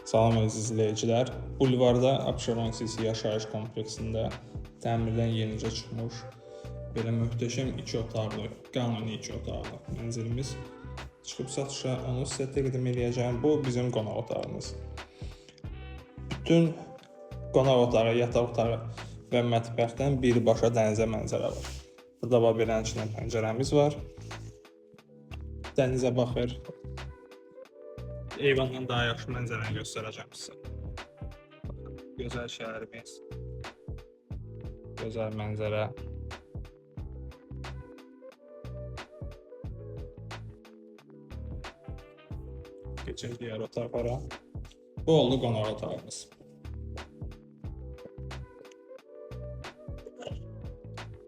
Salam əziz izləyicilər. Bulvarda Abşeron CC yaşayış kompleksində təmirdən yenicə çıxmış belə möhtəşəm 2 otaqlı, qanuni 2 otaqlı mənzilimiz çıxıb satışa. Onu sizə təqdim edəcəyəm. Bu bizim qonaq otağımız. Bütün qonaq otağı, yataq otağı və mətbəxdən birbaşa dənizə mənzərə var. Burada var bir həmçinin pəncərəmiz var. Dənizə baxır. Eyvandan daha yaxşı mənzərəni göstərəcəm sizə. Gözəl şəhərimiz, gözəl mənzərə. Keçək digər otaqlara. Bu oldu qonaq otağımız.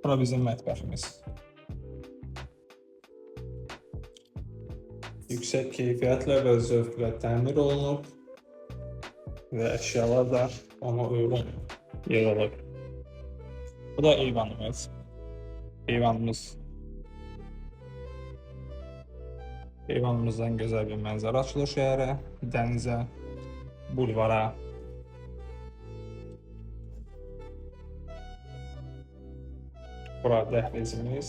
Bura bizim mətbəximiz. Yüksək keyfiyyətlə və zövqlə təmir olunub və əşyalar da ona uyğun yığılıb. Bu da eyvanımız. Eyvanımızdan gözəl bir mənzərə açılır şəhərə, dənizə, bulvara. Bura dəhlizimiz.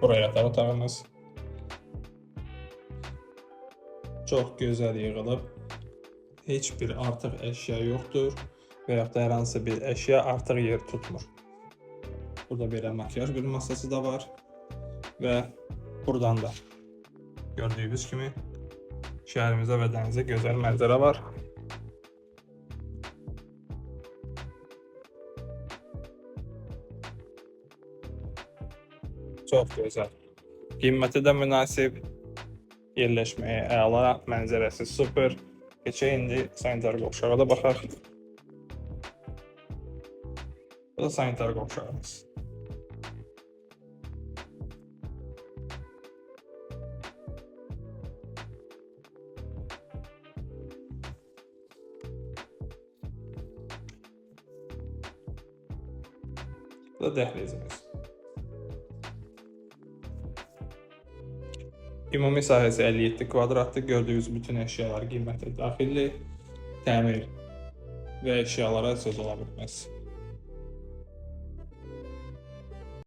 Buraya yataq otağımız. Çox gözəl yığılıb. Heç bir artıq əşya yoxdur və yaxud da hər hansı bir əşya artıq yer tutmur. Burada belə makyaj bir masası da var və buradan da gördüyünüz kimi şəhərimizə və dənizə gözəl mənzərə var. Çox gözəl. Qiyməti də münasib, yerləşməyə əla, mənzərəsi super. Keçək indi sanitar qovşağa da baxaq. Bu da sanitar qovşağımız. Bu da dəhlizimiz. Ümumi sahəsi 57 kvadratdır. Gördüyünüz bütün əşyalar qiyməti daxildir. Təmir və əşyalara söz ola bilməz.